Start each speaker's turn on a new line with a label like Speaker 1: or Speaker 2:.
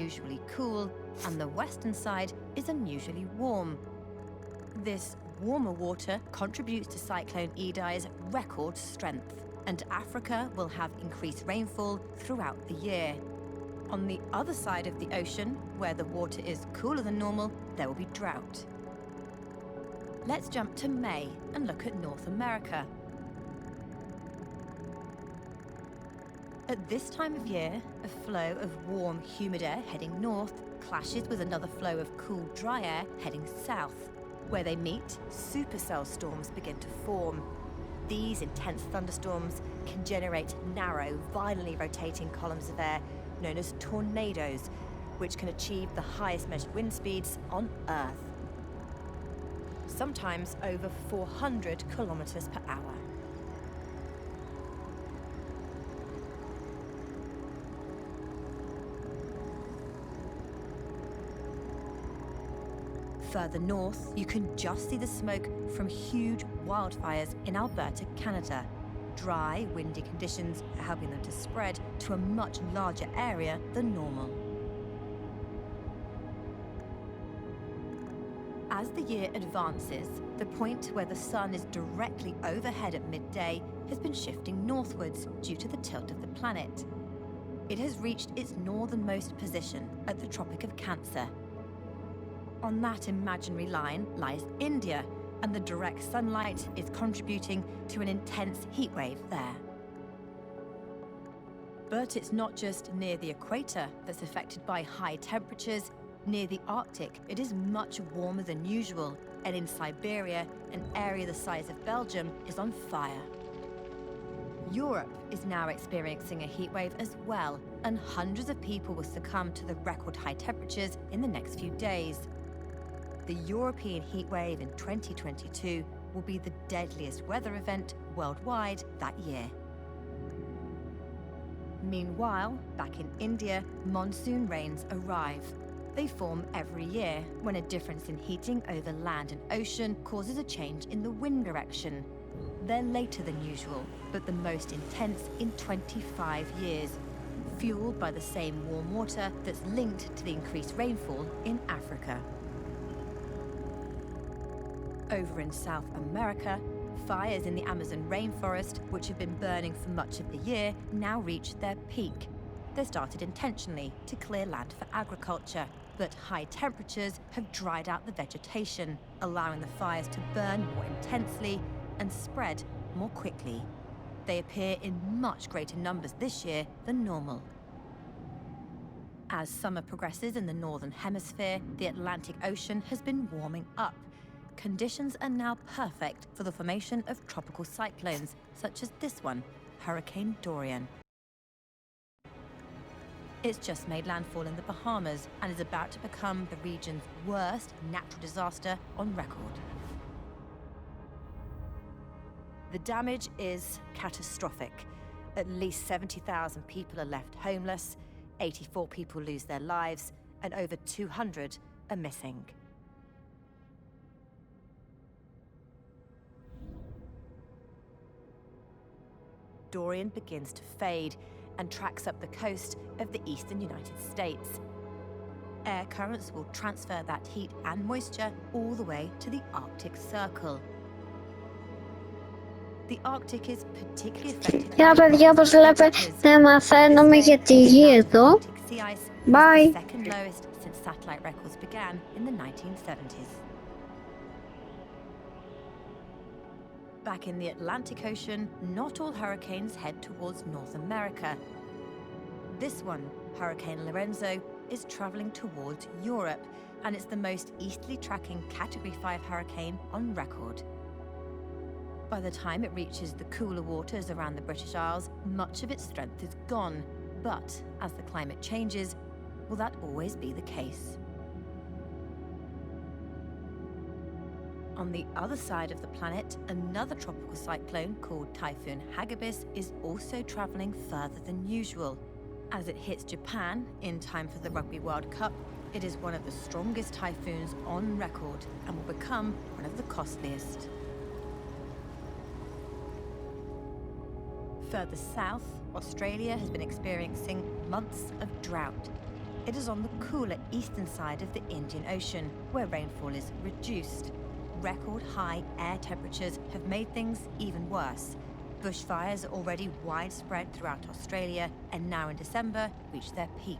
Speaker 1: unusually cool, and the western side is unusually warm. This warmer water contributes to Cyclone Idai's record strength, and Africa will have increased rainfall throughout the year. On the other side of the ocean, where the water is cooler than normal, there will be drought. Let's jump to May and look at North America. At this time of year, a flow of warm, humid air heading north clashes with another flow of cool, dry air heading south. Where they meet, supercell storms begin to form. These intense thunderstorms can generate narrow, violently rotating columns of air known as tornadoes, which can achieve the highest measured wind speeds on Earth, sometimes over 400 kilometers per hour. Further north, you can just see the smoke from huge wildfires in Alberta, Canada. Dry, windy conditions are helping them to spread to a much larger area than normal. As the year advances, the point where the sun is directly overhead at midday has been shifting northwards due to the tilt of the planet. It has reached its northernmost position at the Tropic of Cancer. On that imaginary line lies India, and the direct sunlight is contributing to an intense heat wave there. But it's not just near the equator that's affected by high temperatures. Near the Arctic, it is much warmer than usual, and in Siberia, an area the size of Belgium is on fire. Europe is now experiencing a heat wave as well, and hundreds of people will succumb to the record high temperatures in the next few days. The European heat wave in 2022 will be the deadliest weather event worldwide that year. Meanwhile, back in India, monsoon rains arrive. They form every year when a difference in heating over land and ocean causes a change in the wind direction. They're later than usual, but the most intense in 25 years, fueled by the same warm water that's linked to the increased rainfall in Africa. Over in South America, fires in the Amazon rainforest, which have been burning for much of the year, now reach their peak. They started intentionally to clear land for agriculture, but high temperatures have dried out the vegetation, allowing the fires to burn more intensely and spread more quickly. They appear in much greater numbers this year than normal. As summer progresses in the Northern Hemisphere, the Atlantic Ocean has been warming up. Conditions are now perfect for the formation of tropical cyclones, such as this one, Hurricane Dorian. It's just made landfall in the Bahamas and is about to become the region's worst natural disaster on record. The damage is catastrophic. At least 70,000 people are left homeless, 84 people lose their lives, and over 200 are missing. Dorian begins to fade and tracks up the coast of the eastern United States. Air currents will transfer that heat and moisture all the way to the Arctic Circle. The Arctic is particularly affected.
Speaker 2: Για παιδιά, όπως βλέπετε, μαθαίνουμε για τη γη εδώ. Bye.
Speaker 1: The second lowest since satellite records began in the 1970s. Back in the Atlantic Ocean, not all hurricanes head towards North America. This one, Hurricane Lorenzo, is traveling towards Europe, and it's the most easterly tracking Category 5 hurricane on record. By the time it reaches the cooler waters around the British Isles, much of its strength is gone. But as the climate changes, will that always be the case? On the other side of the planet, another tropical cyclone called Typhoon Hagibis is also traveling further than usual. As it hits Japan in time for the Rugby World Cup, it is one of the strongest typhoons on record and will become one of the costliest. Further south, Australia has been experiencing months of drought. It is on the cooler eastern side of the Indian Ocean, where rainfall is reduced. Record high air temperatures have made things even worse. Bushfires are already widespread throughout Australia and now in December reach their peak.